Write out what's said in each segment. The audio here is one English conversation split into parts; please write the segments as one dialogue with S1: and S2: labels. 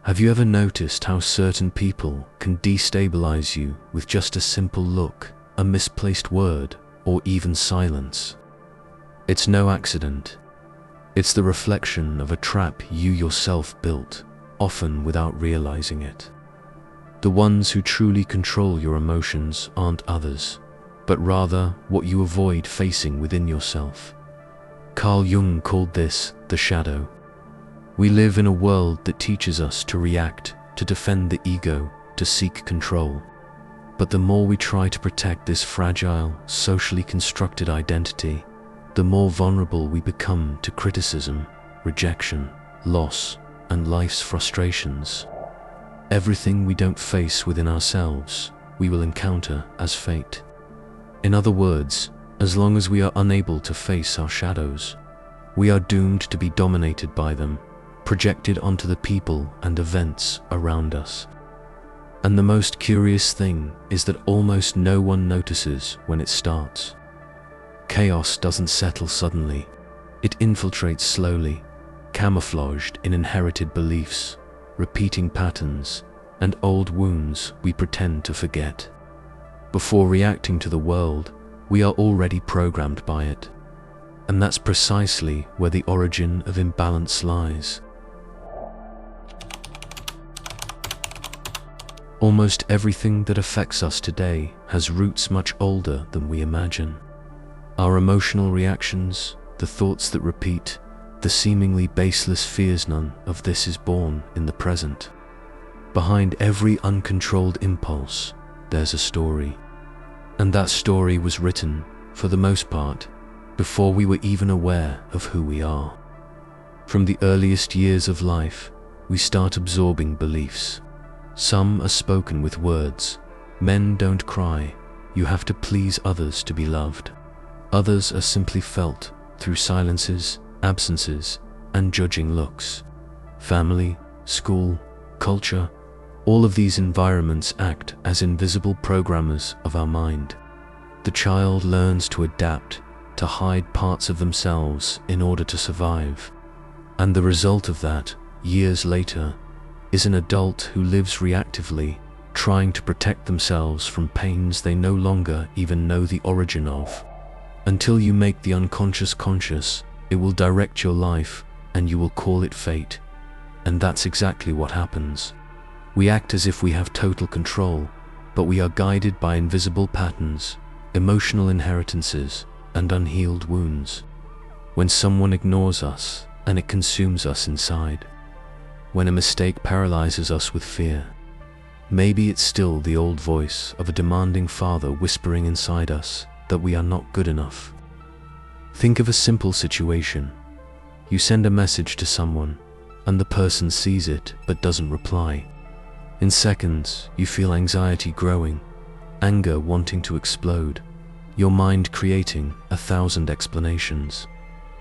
S1: Have you ever noticed how certain people can destabilize you with just a simple look, a misplaced word, or even silence? It's no accident. It's the reflection of a trap you yourself built, often without realizing it. The ones who truly control your emotions aren't others, but rather what you avoid facing within yourself. Carl Jung called this the shadow. We live in a world that teaches us to react, to defend the ego, to seek control. But the more we try to protect this fragile, socially constructed identity, the more vulnerable we become to criticism, rejection, loss, and life's frustrations. Everything we don't face within ourselves, we will encounter as fate. In other words, as long as we are unable to face our shadows, we are doomed to be dominated by them, projected onto the people and events around us. And the most curious thing is that almost no one notices when it starts. Chaos doesn't settle suddenly. It infiltrates slowly, camouflaged in inherited beliefs, repeating patterns, and old wounds we pretend to forget. Before reacting to the world, we are already programmed by it. And that's precisely where the origin of imbalance lies. Almost everything that affects us today has roots much older than we imagine. Our emotional reactions, the thoughts that repeat, the seemingly baseless fears, none of this is born in the present. Behind every uncontrolled impulse, there's a story. And that story was written, for the most part, before we were even aware of who we are. From the earliest years of life, we start absorbing beliefs. Some are spoken with words. Men don't cry. You have to please others to be loved. Others are simply felt through silences, absences, and judging looks. Family, school, culture, all of these environments act as invisible programmers of our mind. The child learns to adapt, to hide parts of themselves in order to survive. And the result of that, years later, is an adult who lives reactively, trying to protect themselves from pains they no longer even know the origin of. Until you make the unconscious conscious, it will direct your life, and you will call it fate. And that's exactly what happens. We act as if we have total control, but we are guided by invisible patterns, emotional inheritances, and unhealed wounds. When someone ignores us, and it consumes us inside. When a mistake paralyzes us with fear. Maybe it's still the old voice of a demanding father whispering inside us that we are not good enough. Think of a simple situation. You send a message to someone, and the person sees it but doesn't reply. In seconds, you feel anxiety growing, anger wanting to explode, your mind creating 1,000 explanations.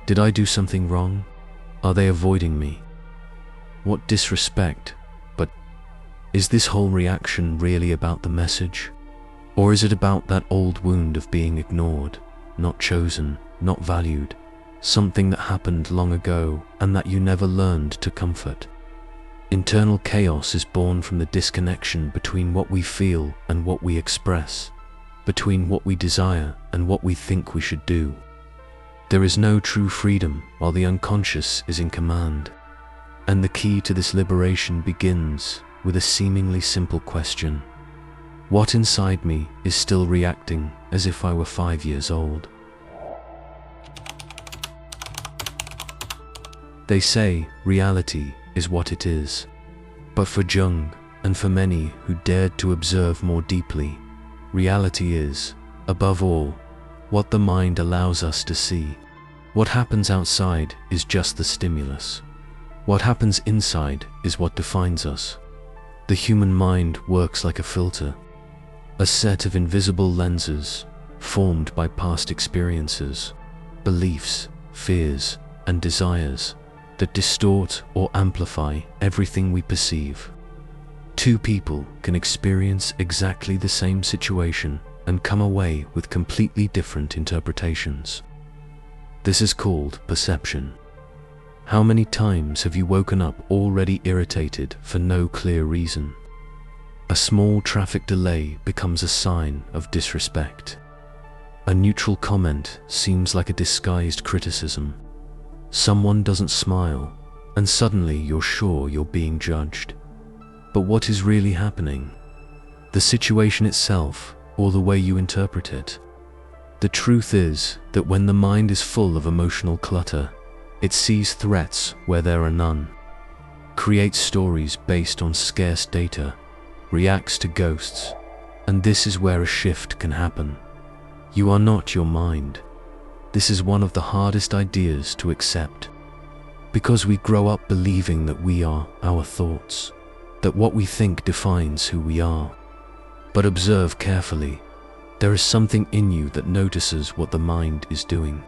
S1: Did I do something wrong? Are they avoiding me? What disrespect, but is this whole reaction really about the message? Or is it about that old wound of being ignored, not chosen, not valued, something that happened long ago and that you never learned to comfort? Internal chaos is born from the disconnection between what we feel and what we express, between what we desire and what we think we should do. There is no true freedom while the unconscious is in command. And the key to this liberation begins with a seemingly simple question. What inside me is still reacting as if I were 5 years old? They say reality is what it is. But for Jung, and for many who dared to observe more deeply, reality is, above all, what the mind allows us to see. What happens outside is just the stimulus. What happens inside is what defines us. The human mind works like a filter, a set of invisible lenses formed by past experiences, beliefs, fears, and desires that distort or amplify everything we perceive. Two people can experience exactly the same situation and come away with completely different interpretations. This is called perception. How many times have you woken up already irritated for no clear reason? A small traffic delay becomes a sign of disrespect. A neutral comment seems like a disguised criticism. Someone doesn't smile, and suddenly you're sure you're being judged. But what is really happening? The situation itself, or the way you interpret it? The truth is that when the mind is full of emotional clutter, it sees threats where there are none, creates stories based on scarce data, reacts to ghosts, and this is where a shift can happen. You are not your mind. This is one of the hardest ideas to accept, because we grow up believing that we are our thoughts, that what we think defines who we are. But observe carefully. There is something in you that notices what the mind is doing.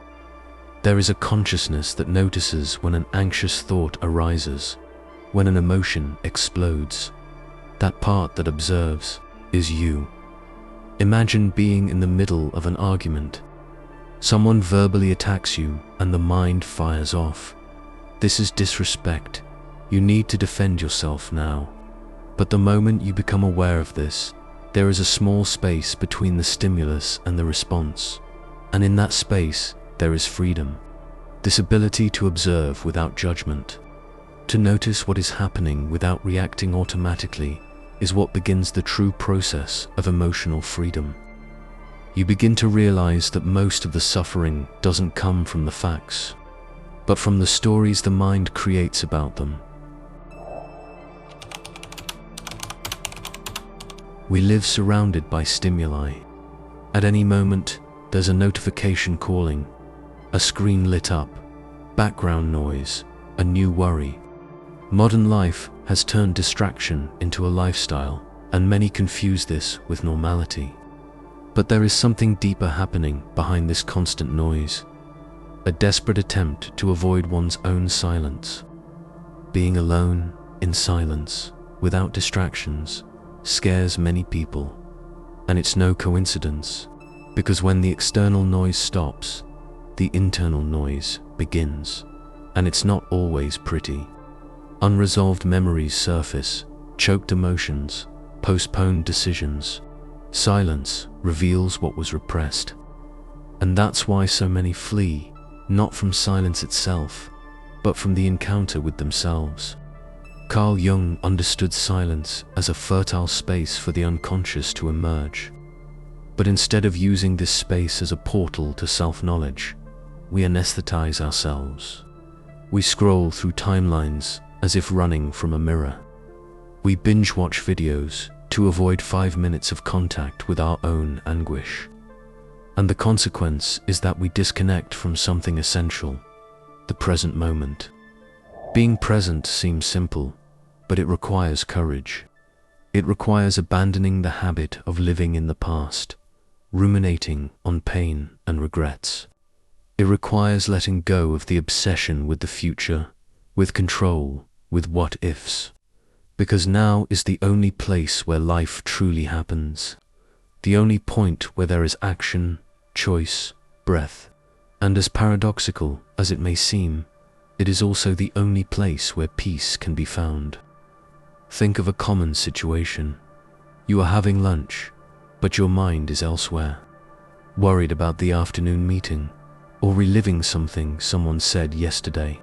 S1: There is a consciousness that notices when an anxious thought arises, when an emotion explodes. That part that observes is you. Imagine being in the middle of an argument. Someone verbally attacks you and the mind fires off. This is disrespect. You need to defend yourself now. But the moment you become aware of this, there is a small space between the stimulus and the response. And in that space, there is freedom. This ability to observe without judgment, to notice what is happening without reacting automatically, is what begins the true process of emotional freedom. You begin to realize that most of the suffering doesn't come from the facts, but from the stories the mind creates about them. We live surrounded by stimuli. At any moment, there's a notification calling, a screen lit up, background noise, a new worry. Modern life has turned distraction into a lifestyle, and many confuse this with normality. But there is something deeper happening behind this constant noise, a desperate attempt to avoid one's own silence. Being alone, in silence, without distractions, scares many people. And it's no coincidence, because when the external noise stops, the internal noise begins. And it's not always pretty. Unresolved memories surface, choked emotions, postponed decisions. Silence reveals what was repressed. And that's why so many flee, not from silence itself, but from the encounter with themselves. Carl Jung understood silence as a fertile space for the unconscious to emerge. But instead of using this space as a portal to self-knowledge, we anesthetize ourselves. We scroll through timelines as if running from a mirror. We binge-watch videos to avoid 5 minutes of contact with our own anguish. And the consequence is that we disconnect from something essential, the present moment. Being present seems simple, but it requires courage. It requires abandoning the habit of living in the past, ruminating on pain and regrets. It requires letting go of the obsession with the future, with control, with what-ifs. Because now is the only place where life truly happens, the only point where there is action, choice, breath. And as paradoxical as it may seem, it is also the only place where peace can be found. Think of a common situation. You are having lunch, but your mind is elsewhere, worried about the afternoon meeting, or reliving something someone said yesterday.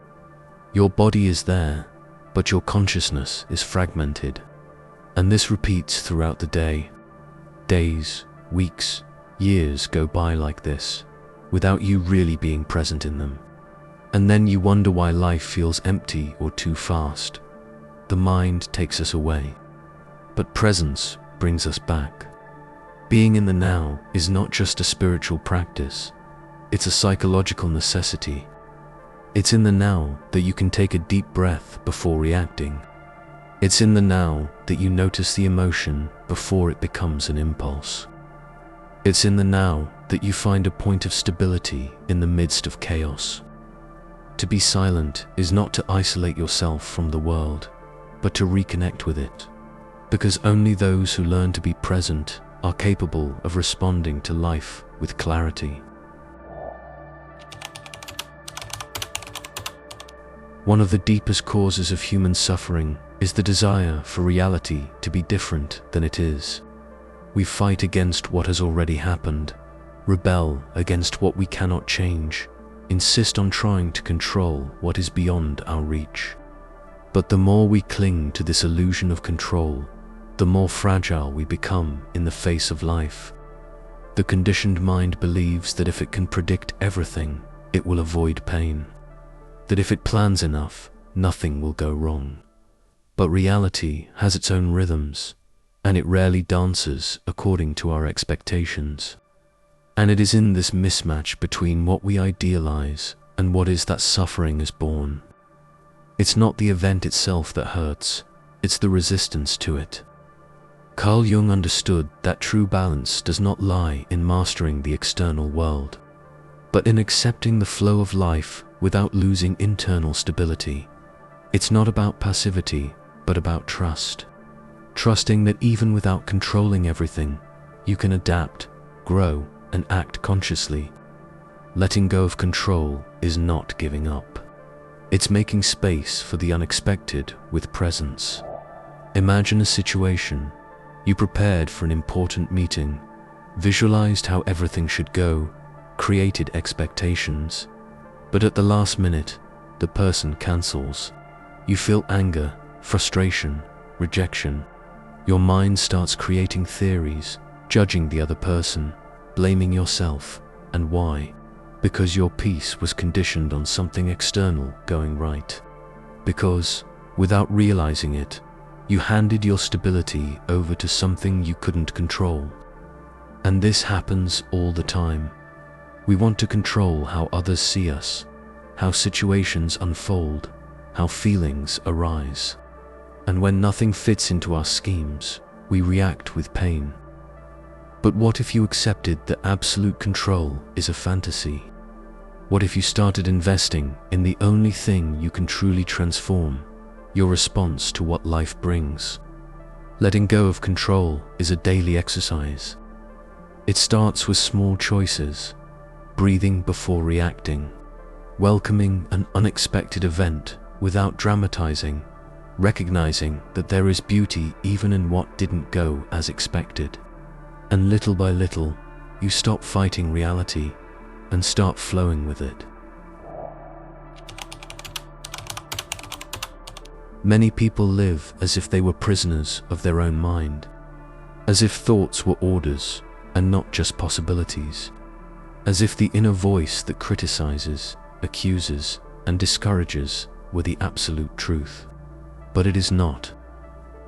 S1: Your body is there, but your consciousness is fragmented. And this repeats throughout the day. Days, weeks, years go by like this, without you really being present in them. And then you wonder why life feels empty or too fast. The mind takes us away, but presence brings us back. Being in the now is not just a spiritual practice, it's a psychological necessity. It's in the now that you can take a deep breath before reacting. It's in the now that you notice the emotion before it becomes an impulse. It's in the now that you find a point of stability in the midst of chaos. To be silent is not to isolate yourself from the world, but to reconnect with it. Because only those who learn to be present are capable of responding to life with clarity. One of the deepest causes of human suffering is the desire for reality to be different than it is. We fight against what has already happened, rebel against what we cannot change, insist on trying to control what is beyond our reach. But the more we cling to this illusion of control, the more fragile we become in the face of life. The conditioned mind believes that if it can predict everything, it will avoid pain. That if it plans enough, nothing will go wrong. But reality has its own rhythms, and it rarely dances according to our expectations. And it is in this mismatch between what we idealize and what is that suffering is born. It's not the event itself that hurts, it's the resistance to it. Carl Jung understood that true balance does not lie in mastering the external world, but in accepting the flow of life without losing internal stability. It's not about passivity, but about trust. Trusting that even without controlling everything, you can adapt, grow, and act consciously. Letting go of control is not giving up. It's making space for the unexpected with presence. Imagine a situation. You prepared for an important meeting, visualized how everything should go, created expectations, but at the last minute, the person cancels. You feel anger, frustration, rejection. Your mind starts creating theories, judging the other person, blaming yourself. And why? Because your peace was conditioned on something external going right. Because, without realizing it, you handed your stability over to something you couldn't control. And this happens all the time. We want to control how others see us, how situations unfold, how feelings arise. And when nothing fits into our schemes, we react with pain. But what if you accepted that absolute control is a fantasy? What if you started investing in the only thing you can truly transform, your response to what life brings? Letting go of control is a daily exercise. It starts with small choices, breathing before reacting, welcoming an unexpected event without dramatizing, recognizing that there is beauty even in what didn't go as expected. And little by little, you stop fighting reality and start flowing with it. Many people live as if they were prisoners of their own mind, as if thoughts were orders and not just possibilities, as if the inner voice that criticizes, accuses, and discourages were the absolute truth. But it is not.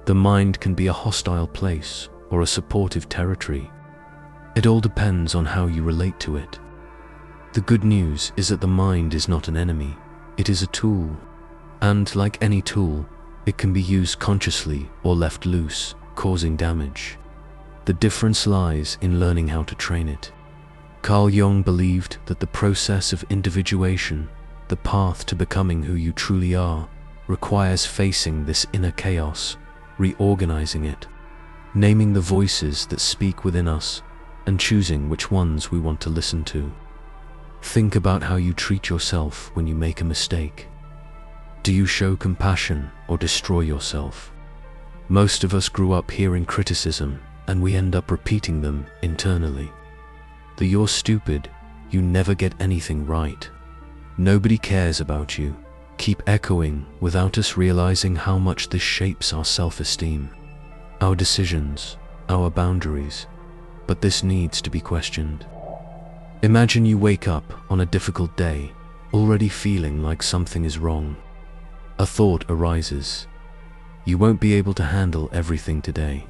S1: The mind can be a hostile place or a supportive territory. It all depends on how you relate to it. The good news is that the mind is not an enemy, it is a tool. And like any tool, it can be used consciously or left loose, causing damage. The difference lies in learning how to train it. Carl Jung believed that the process of individuation, the path to becoming who you truly are, requires facing this inner chaos, reorganizing it, naming the voices that speak within us, and choosing which ones we want to listen to. Think about how you treat yourself when you make a mistake. Do you show compassion or destroy yourself? Most of us grew up hearing criticism, and we end up repeating them internally. The "you're stupid," "you never get anything right," "nobody cares about you," keep echoing without us realizing how much this shapes our self-esteem, our decisions, our boundaries. But this needs to be questioned. Imagine you wake up on a difficult day, already feeling like something is wrong. A thought arises. You won't be able to handle everything today.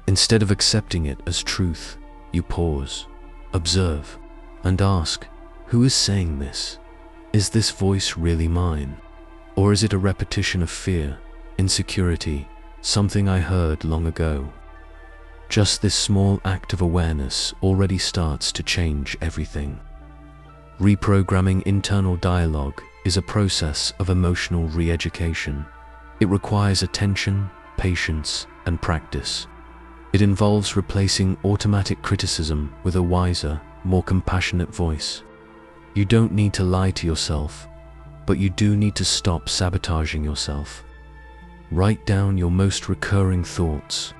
S1: Instead of accepting it as truth, you pause, observe, and ask, who is saying this? Is this voice really mine? Or is it a repetition of fear, insecurity, something I heard long ago? Just this small act of awareness already starts to change everything. Reprogramming internal dialogue is a process of emotional re-education. It requires attention, patience, and practice. It involves replacing automatic criticism with a wiser, more compassionate voice. You don't need to lie to yourself. but you do need to stop sabotaging yourself. Write down your most recurring thoughts.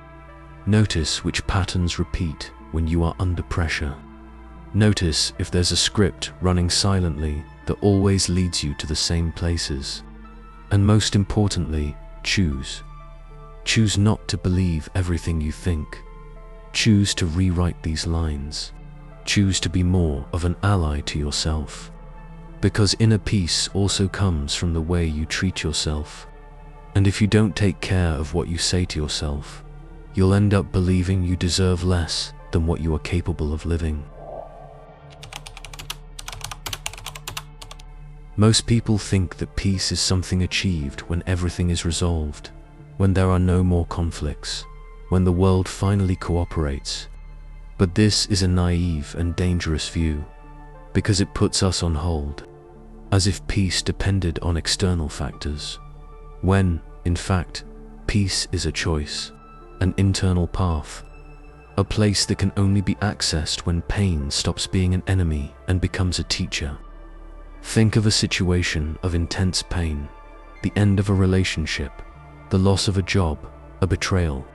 S1: Notice which patterns repeat when you are under pressure. Notice if there's a script running silently that always leads you to the same places. And most importantly, choose. Choose not to believe everything you think. Choose to rewrite these lines. Choose to be more of an ally to yourself. Because inner peace also comes from the way you treat yourself. And if you don't take care of what you say to yourself, you'll end up believing you deserve less than what you are capable of living. Most people think that peace is something achieved when everything is resolved, when there are no more conflicts, when the world finally cooperates. But this is a naive and dangerous view, because it puts us on hold, as if peace depended on external factors, when, in fact, peace is a choice, an internal path, a place that can only be accessed when pain stops being an enemy and becomes a teacher. Think of a situation of intense pain, the end of a relationship, the loss of a job, a betrayal.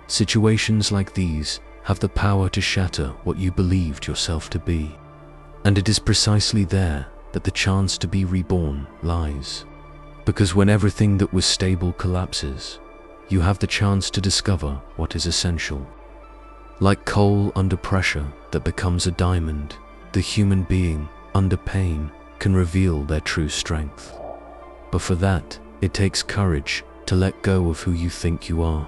S1: Situations like these have the power to shatter what you believed yourself to be. And it is precisely there that the chance to be reborn lies. Because when everything that was stable collapses, you have the chance to discover what is essential. Like coal under pressure that becomes a diamond, the human being, under pain, can reveal their true strength. But for that, it takes courage to let go of who you think you are.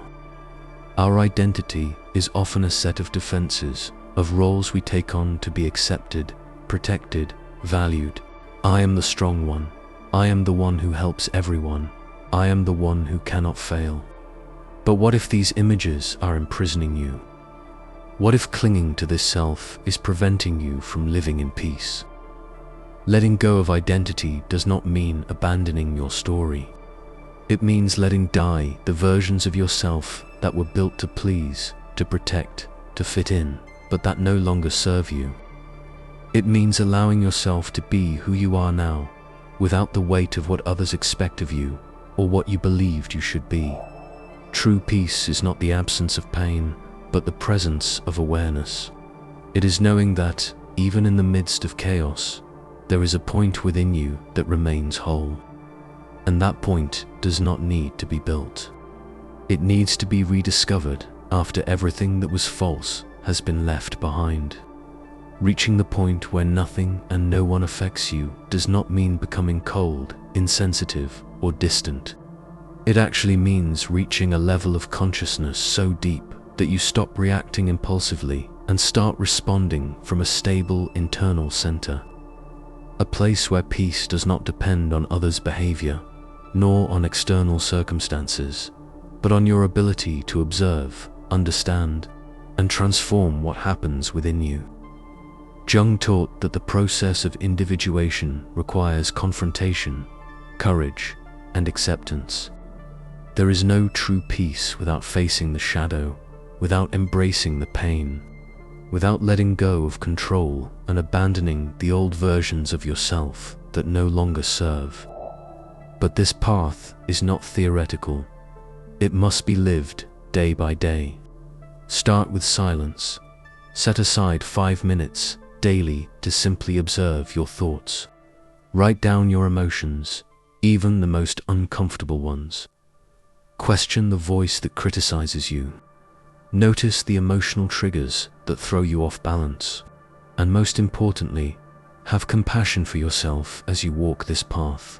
S1: Our identity is often a set of defenses, of roles we take on to be accepted, protected, valued. I am the strong one. I am the one who helps everyone. I am the one who cannot fail. But what if these images are imprisoning you? What if clinging to this self is preventing you from living in peace? Letting go of identity does not mean abandoning your story. It means letting die the versions of yourself that were built to please, to protect, to fit in, but that no longer serve you. It means allowing yourself to be who you are now, without the weight of what others expect of you, or what you believed you should be. True peace is not the absence of pain, but the presence of awareness. It is knowing that, even in the midst of chaos, there is a point within you that remains whole. And that point does not need to be built. It needs to be rediscovered after everything that was false has been left behind. Reaching the point where nothing and no one affects you does not mean becoming cold, insensitive, or distant. It actually means reaching a level of consciousness so deep that you stop reacting impulsively and start responding from a stable internal center. A place where peace does not depend on others' behavior, nor on external circumstances, but on your ability to observe, understand, and transform what happens within you. Jung taught that the process of individuation requires confrontation, courage, and acceptance. There is no true peace without facing the shadow, without embracing the pain, without letting go of control and abandoning the old versions of yourself that no longer serve. But this path is not theoretical. It must be lived day by day. Start with silence. Set aside 5 minutes daily to simply observe your thoughts. Write down your emotions, even the most uncomfortable ones. Question the voice that criticizes you. Notice the emotional triggers that throw you off balance. And most importantly, have compassion for yourself as you walk this path.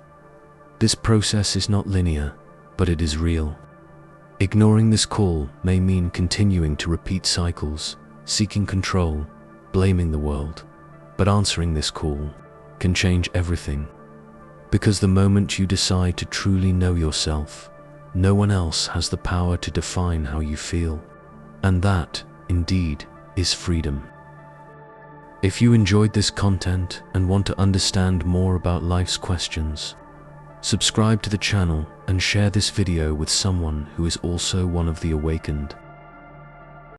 S1: This process is not linear, but it is real. Ignoring this call may mean continuing to repeat cycles, seeking control, blaming the world. But answering this call can change everything. Because the moment you decide to truly know yourself, no one else has the power to define how you feel. And that, indeed, is freedom. If you enjoyed this content and want to understand more about life's questions, subscribe to the channel and share this video with someone who is also one of the awakened.